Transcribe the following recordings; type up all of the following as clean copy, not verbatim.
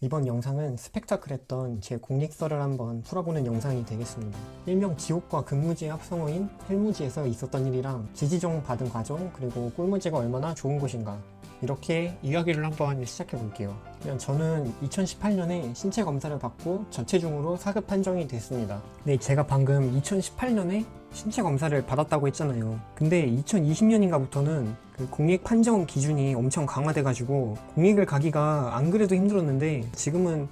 이번 영상은 스펙타클했던 제 공익설을 한번 풀어보는 영상이 되겠습니다. 일명 지옥과 금무지의 합성어인 헬무지에서 있었던 일이랑 지지종 받은 과정, 그리고 꿀무지가 얼마나 좋은 곳인가, 이렇게 이야기를 한번 시작해 볼게요. 저는 2018년에 신체 검사를 받고 저체중으로 4급 판정이 됐습니다. 네, 제가 방금 2018년에 신체 검사를 받았다고 했잖아요. 근데 2020년인가부터는 그 공익 판정 기준이 엄청 강화돼가지고 공익을 가기가 안 그래도 힘들었는데 지금은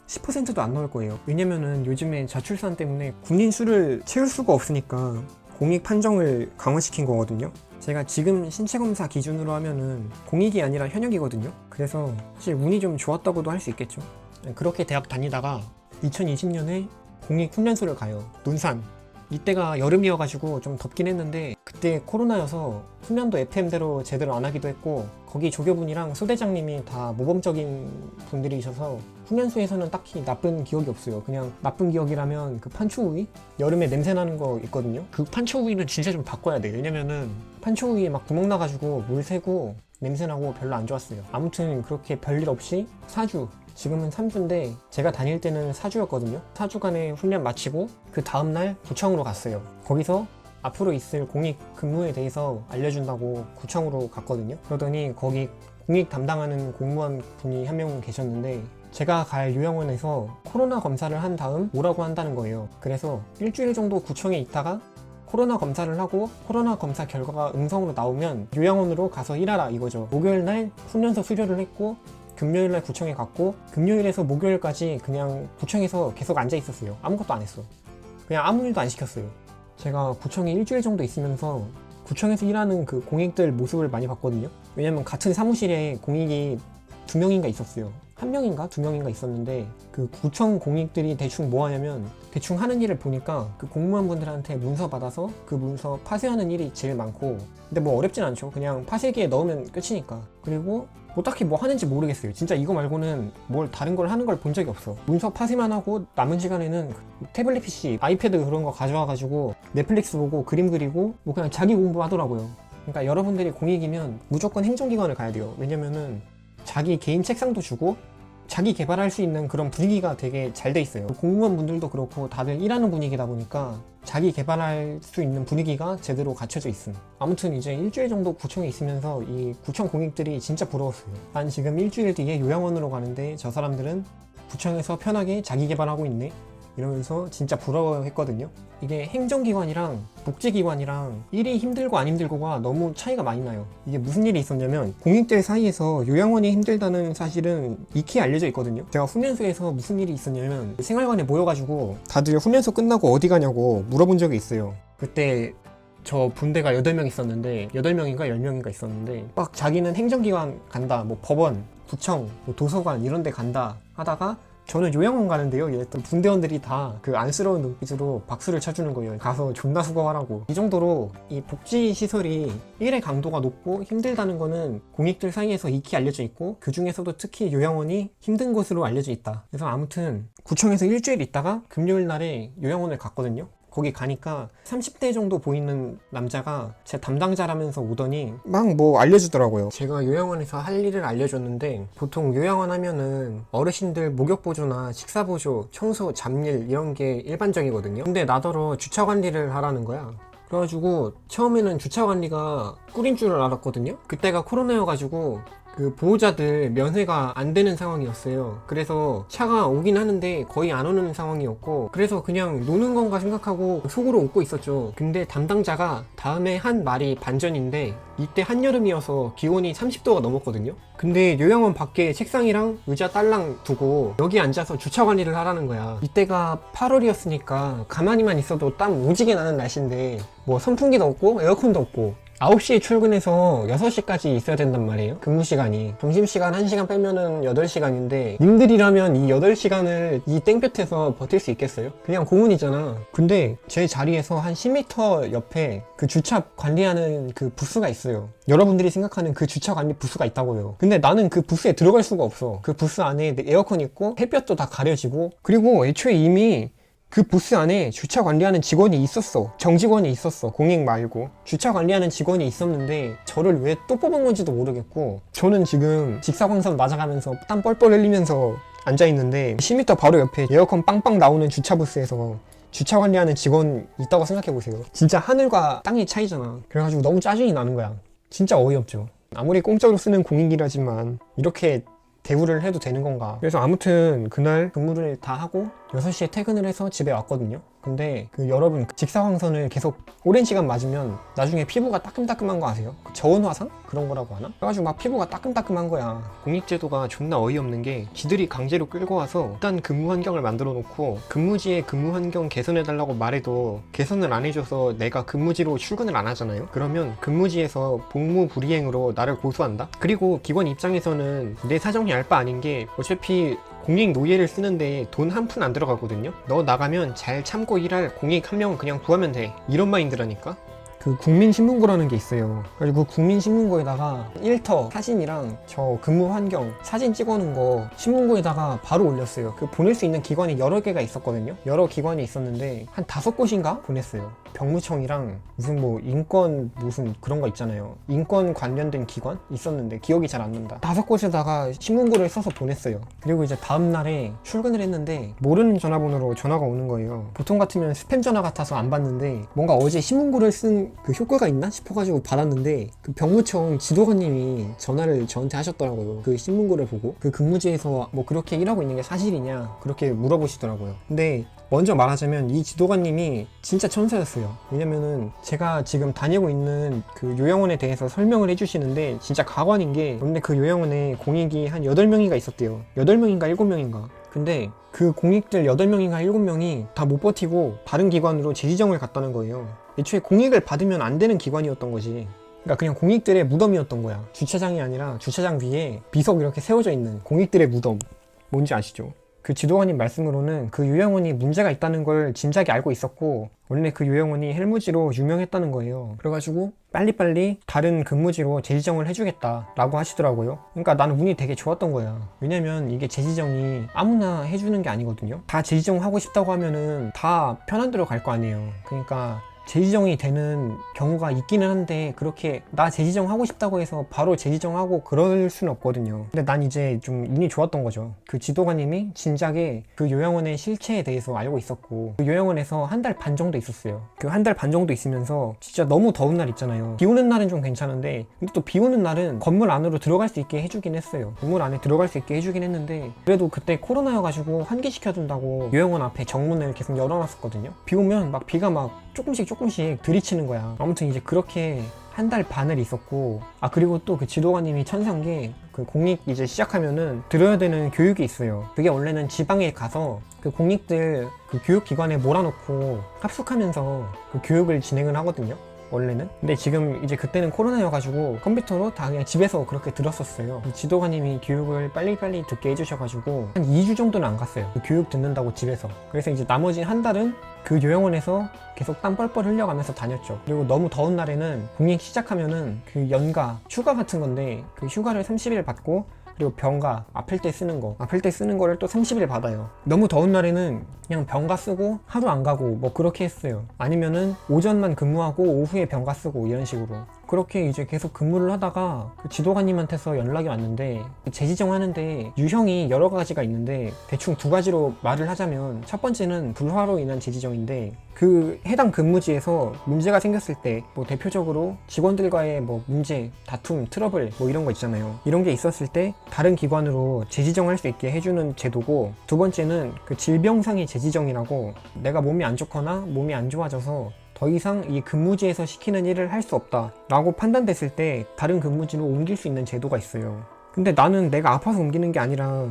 10%도 안 나올 거예요. 왜냐면은 요즘에 저출산 때문에 군인 수를 채울 수가 없으니까 공익 판정을 강화시킨 거거든요. 제가 지금 신체 검사 기준으로 하면은 공익이 아니라 현역이거든요. 그래서 사실 운이 좀 좋았다고도 할 수 있겠죠. 그렇게 대학 다니다가 2020년에 공익 훈련소를 가요. 논산. 이때가 여름이어가지고 좀 덥긴 했는데 그때 코로나여서 훈련도 FM대로 제대로 안 하기도 했고, 거기 조교분이랑 소대장님이 다 모범적인 분들이셔서 훈련소에서는 딱히 나쁜 기억이 없어요. 그냥 나쁜 기억이라면 그 판초우위? 여름에 냄새 나는 거 있거든요. 그 판초우위는 진짜 좀 바꿔야 돼. 왜냐면은 판초우위에 막 구멍 나가지고 물 새고 냄새나고 별로 안 좋았어요. 아무튼 그렇게 별일 없이 4주, 지금은 3주인데 제가 다닐 때는 4주였거든요. 4주간의 훈련 마치고 그 다음날 구청으로 갔어요. 거기서 앞으로 있을 공익 근무에 대해서 알려준다고 구청으로 갔거든요. 그러더니 거기 공익 담당하는 공무원 분이 한 명 계셨는데 제가 갈 요양원에서 코로나 검사를 한 다음 오라고 한다는 거예요. 그래서 일주일 정도 구청에 있다가 코로나 검사를 하고 코로나 검사 결과가 음성으로 나오면 요양원으로 가서 일하라 이거죠. 목요일날 훈련소 수료를 했고 금요일날 구청에 갔고 금요일에서 목요일까지 그냥 구청에서 계속 앉아 있었어요. 아무것도 안 했어. 그냥 아무 일도 안 시켰어요. 제가 구청에 일주일 정도 있으면서 구청에서 일하는 그 공익들 모습을 많이 봤거든요. 왜냐면 같은 사무실에 공익이 2명인가 있었어요. 1명인가 2명인가 있었는데 그 구청 공익들이 대충 뭐 하냐면 대충 하는 일을 보니까 그 공무원분들한테 문서 받아서 그 문서 파쇄하는 일이 제일 많고, 근데 뭐 어렵진 않죠. 그냥 파쇄기에 넣으면 끝이니까. 그리고 뭐 딱히 뭐 하는지 모르겠어요. 진짜 이거 말고는 뭘 다른 걸 하는 걸 본 적이 없어. 문서 파쇄만 하고 남은 시간에는 태블릿 PC, 아이패드 그런 거 가져와가지고 넷플릭스 보고 그림 그리고 뭐 그냥 자기 공부하더라고요. 그러니까 여러분들이 공익이면 무조건 행정기관을 가야 돼요. 왜냐면은 자기 개인 책상도 주고 자기 개발할 수 있는 그런 분위기가 되게 잘 돼 있어요. 공무원 분들도 그렇고 다들 일하는 분위기다 보니까 자기 개발할 수 있는 분위기가 제대로 갖춰져 있음. 아무튼 이제 일주일 정도 구청에 있으면서 이 구청 공익들이 진짜 부러웠어요. 난 지금 일주일 뒤에 요양원으로 가는데 저 사람들은 구청에서 편하게 자기 개발하고 있네, 이러면서 진짜 부러워했거든요. 이게 행정기관이랑 복지기관이랑 일이 힘들고 안 힘들고가 너무 차이가 많이 나요. 이게 무슨 일이 있었냐면 공익들 사이에서 요양원이 힘들다는 사실은 익히 알려져 있거든요. 제가 훈련소에서 무슨 일이 있었냐면 생활관에 모여가지고 다들 훈련소 끝나고 어디 가냐고 물어본 적이 있어요. 그때 저 분대가 8명 있었는데 8명인가 10명인가 있었는데 막 자기는 행정기관 간다, 뭐 법원, 구청, 뭐 도서관 이런 데 간다 하다가 저는 요양원 가는데요, 이랬더니 분대원들이 다 그 안쓰러운 눈빛으로 박수를 쳐주는 거예요. 가서 존나 수고하라고. 이 정도로 이 복지시설이 일의 강도가 높고 힘들다는 거는 공익들 사이에서 익히 알려져 있고, 그 중에서도 특히 요양원이 힘든 곳으로 알려져 있다. 그래서 아무튼 구청에서 일주일 있다가 금요일 날에 요양원을 갔거든요. 거기 가니까 30대 정도 보이는 남자가 제 담당자라면서 오더니 막 뭐 알려주더라고요. 제가 요양원에서 할 일을 알려줬는데, 보통 요양원 하면은 어르신들 목욕보조나 식사보조, 청소, 잡일 이런 게 일반적이거든요. 근데 나더러 주차 관리를 하라는 거야. 그래가지고 처음에는 주차 관리가 꿀인 줄 알았거든요. 그때가 코로나여가지고 그 보호자들 면회가 안 되는 상황이었어요. 그래서 차가 오긴 하는데 거의 안 오는 상황이었고, 그래서 그냥 노는 건가 생각하고 속으로 웃고 있었죠. 근데 담당자가 다음에 한 말이 반전인데, 이때 한여름이어서 기온이 30도가 넘었거든요. 근데 요양원 밖에 책상이랑 의자 딸랑 두고 여기 앉아서 주차 관리를 하라는 거야. 이때가 8월이었으니까 가만히만 있어도 땀 오지게 나는 날씨인데 뭐 선풍기도 없고 에어컨도 없고 9시에 출근해서 6시까지 있어야 된단 말이에요. 근무 시간이. 점심시간 1시간 빼면은 8시간인데 님들이라면 이 8시간을 이 땡볕에서 버틸 수 있겠어요? 그냥 고문이잖아. 근데 제 자리에서 한 10m 옆에 그 주차 관리하는 그 부스가 있어요. 여러분들이 생각하는 그 주차 관리 부스가 있다고요. 근데 나는 그 부스에 들어갈 수가 없어. 그 부스 안에 에어컨 있고 햇볕도 다 가려지고, 그리고 애초에 이미 그 부스 안에 주차 관리하는 직원이 있었어. 정직원이 있었어. 공익 말고 주차 관리하는 직원이 있었는데 저를 왜 또 뽑은 건지도 모르겠고, 저는 지금 직사광선 맞아가면서 땀 뻘뻘 흘리면서 앉아있는데 10m 바로 옆에 에어컨 빵빵 나오는 주차 부스에서 주차 관리하는 직원 있다고 생각해보세요. 진짜 하늘과 땅의 차이잖아. 그래가지고 너무 짜증이 나는 거야. 진짜 어이없죠. 아무리 공짜로 쓰는 공익이라지만 이렇게 대우를 해도 되는 건가. 그래서 아무튼 그날 근무를 다 하고 6시에 퇴근을 해서 집에 왔거든요. 근데 여러분 직사광선을 계속 오랜 시간 맞으면 나중에 피부가 따끔따끔한 거 아세요? 저온 화상? 그런 거라고 하나? 그래가지고 막 피부가 따끔따끔한 거야. 공익제도가 존나 어이없는 게 지들이 강제로 끌고 와서 일단 근무 환경을 만들어 놓고 근무지에 근무 환경 개선해달라고 말해도 개선을 안 해줘서 내가 근무지로 출근을 안 하잖아요? 그러면 근무지에서 복무 불이행으로 나를 고소한다? 그리고 기관 입장에서는 내 사정이 알 바 아닌 게 어차피 공익 노예를 쓰는데 돈 한 푼 안 들어가거든요? 너 나가면 잘 참고 일할 공익 한 명 그냥 구하면 돼. 이런 마인드라니까? 국민신문고라는 게 있어요. 그리고 국민신문고에다가 일터 사진이랑 저 근무 환경 사진 찍어놓은 거 신문고에다가 바로 올렸어요. 보낼 수 있는 기관이 여러 개가 있었거든요. 여러 기관이 있었는데 한 5곳인가 보냈어요. 병무청이랑 무슨 인권 무슨 그런 거 있잖아요. 인권 관련된 기관 있었는데 기억이 잘 안 난다. 5곳에다가 신문고를 써서 보냈어요. 그리고 이제 다음날에 출근을 했는데 모르는 전화번호로 전화가 오는 거예요. 보통 같으면 스팸 전화 같아서 안 받는데 뭔가 어제 신문고를 쓴 효과가 있나 싶어가지고 받았는데 병무청 지도관님이 전화를 저한테 하셨더라고요. 신문고를 보고 근무지에서 그렇게 일하고 있는 게 사실이냐 그렇게 물어보시더라고요. 근데 먼저 말하자면 이 지도관님이 진짜 천사였어요. 왜냐면은 제가 지금 다니고 있는 요양원에 대해서 설명을 해주시는데 진짜 가관인 게 원래 요양원에 공익이 한 8명인가 있었대요. 8명인가 7명인가. 근데 공익들 8명인가 7명이 다 못 버티고 다른 기관으로 재지정을 갔다는 거예요. 애초에 공익을 받으면 안 되는 기관이었던 거지. 그러니까 그냥 공익들의 무덤이었던 거야. 주차장이 아니라 주차장 위에 비석 이렇게 세워져 있는 공익들의 무덤. 뭔지 아시죠? 지도관님 말씀으로는 요양원이 문제가 있다는 걸 진작에 알고 있었고 원래 요양원이 헬무지로 유명했다는 거예요. 그래가지고 빨리빨리 다른 근무지로 재지정을 해주겠다 라고 하시더라고요. 그러니까 나는 운이 되게 좋았던 거야. 왜냐면 이게 재지정이 아무나 해주는 게 아니거든요. 다 재지정 하고 싶다고 하면은 다 편한 데로 갈 거 아니에요. 그러니까 재지정이 되는 경우가 있기는 한데 그렇게 나 재지정 하고 싶다고 해서 바로 재지정하고 그럴 수는 없거든요. 근데 난 이제 좀 운이 좋았던 거죠. 지도관님이 진작에 요양원의 실체에 대해서 알고 있었고 요양원에서 한 달 반 정도 있었어요. 한 달 반 정도 있으면서 진짜 너무 더운 날 있잖아요. 비 오는 날은 좀 괜찮은데 근데 또 비 오는 날은 건물 안으로 들어갈 수 있게 해주긴 했어요. 건물 안에 들어갈 수 있게 해주긴 했는데 그래도 그때 코로나여가지고 환기시켜준다고 요양원 앞에 정문을 계속 열어놨었거든요. 비 오면 비가 조금씩 들이치는 거야. 아무튼 이제 그렇게 한 달 반을 있었고 그리고 또 지도관님이 천사인 게 공익 이제 시작하면은 들어야 되는 교육이 있어요. 그게 원래는 지방에 가서 공익들 교육기관에 몰아놓고 합숙하면서 교육을 진행을 하거든요. 원래는. 근데 지금 이제 그때는 코로나여가지고 컴퓨터로 다 그냥 집에서 그렇게 들었었어요. 지도관님이 교육을 빨리빨리 듣게 해주셔가지고 한 2주 정도는 안 갔어요. 교육 듣는다고 집에서. 그래서 이제 나머지 한 달은 요양원에서 계속 땀 뻘뻘 흘려가면서 다녔죠. 그리고 너무 더운 날에는 공익 시작하면은 연가, 휴가 같은 건데 휴가를 30일 받고 그리고 병가, 아플 때 쓰는 거를 또 30일 받아요. 너무 더운 날에는 그냥 병가 쓰고 하루 안 가고 그렇게 했어요. 아니면은 오전만 근무하고 오후에 병가 쓰고 이런 식으로. 그렇게 이제 계속 근무를 하다가 지도관님한테서 연락이 왔는데 재지정 하는데 유형이 여러 가지가 있는데 대충 2가지로 말을 하자면 첫 번째는 불화로 인한 재지정인데 해당 근무지에서 문제가 생겼을 때 대표적으로 직원들과의 문제, 다툼, 트러블 이런 거 있잖아요. 이런 게 있었을 때 다른 기관으로 재지정할 수 있게 해주는 제도고, 두 번째는 질병상의 재지정이라고 내가 몸이 안 좋거나 몸이 안 좋아져서 더 이상 이 근무지에서 시키는 일을 할 수 없다 라고 판단됐을 때 다른 근무지로 옮길 수 있는 제도가 있어요. 근데 나는 내가 아파서 옮기는 게 아니라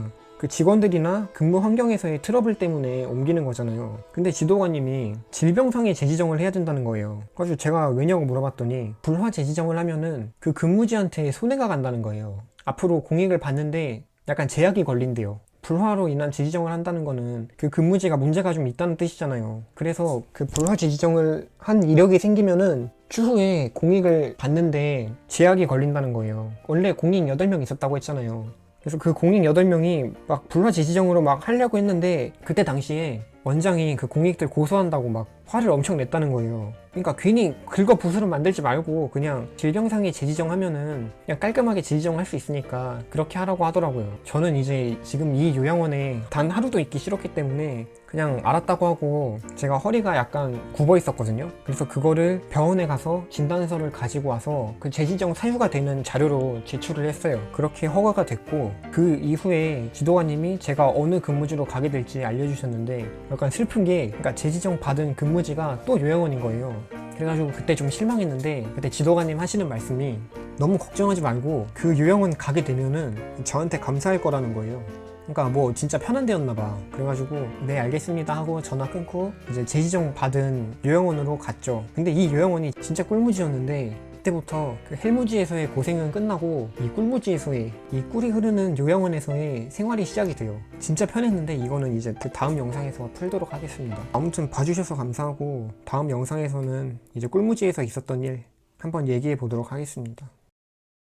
직원들이나 근무 환경에서의 트러블 때문에 옮기는 거잖아요. 근데 지도관님이 질병상의 재지정을 해야 된다는 거예요. 그래서 제가 왜냐고 물어봤더니 불화 재지정을 하면은 근무지한테 손해가 간다는 거예요. 앞으로 공익을 받는데 약간 제약이 걸린대요. 불화로 인한 재지정을 한다는 거는 근무지가 문제가 좀 있다는 뜻이잖아요. 그래서 불화 재지정을 한 이력이 생기면은 추후에 공익을 받는데 제약이 걸린다는 거예요. 원래 공익 8명 있었다고 했잖아요. 그래서 공익 8명이 불화 재지정으로 하려고 했는데 그때 당시에 원장이 그 공익들 고소한다고 막 화를 엄청 냈다는 거예요. 그러니까 괜히 긁어 부스럼 만들지 말고 그냥 질병상에 재지정하면은 그냥 깔끔하게 재지정할 수 있으니까 그렇게 하라고 하더라고요. 저는 이제 지금 이 요양원에 단 하루도 있기 싫었기 때문에 그냥 알았다고 하고, 제가 허리가 약간 굽어 있었거든요. 그래서 그거를 병원에 가서 진단서를 가지고 와서 그 재지정 사유가 되는 자료로 제출을 했어요. 그렇게 허가가 됐고, 그 이후에 지도관님이 제가 어느 근무지로 가게 될지 알려주셨는데, 약간 슬픈 게, 그러니까 재지정 받은 근무지가 또 요양원인 거예요. 그래가지고 그때 좀 실망했는데, 그때 지도관님 하시는 말씀이 너무 걱정하지 말고 그 요양원 가게 되면은 저한테 감사할 거라는 거예요. 그러니까 뭐 진짜 편한 데였나 봐. 그래가지고 네 알겠습니다 하고 전화 끊고 이제 재지정 받은 요양원으로 갔죠. 근데 이 요양원이 진짜 꿀무지였는데, 그때부터 그 헬무지에서의 고생은 끝나고 이 꿀무지에서의, 이 꿀이 흐르는 요양원에서의 생활이 시작이 돼요. 진짜 편했는데 이거는 이제 그 다음 영상에서 풀도록 하겠습니다. 아무튼 봐주셔서 감사하고, 다음 영상에서는 이제 꿀무지에서 있었던 일 한번 얘기해 보도록 하겠습니다.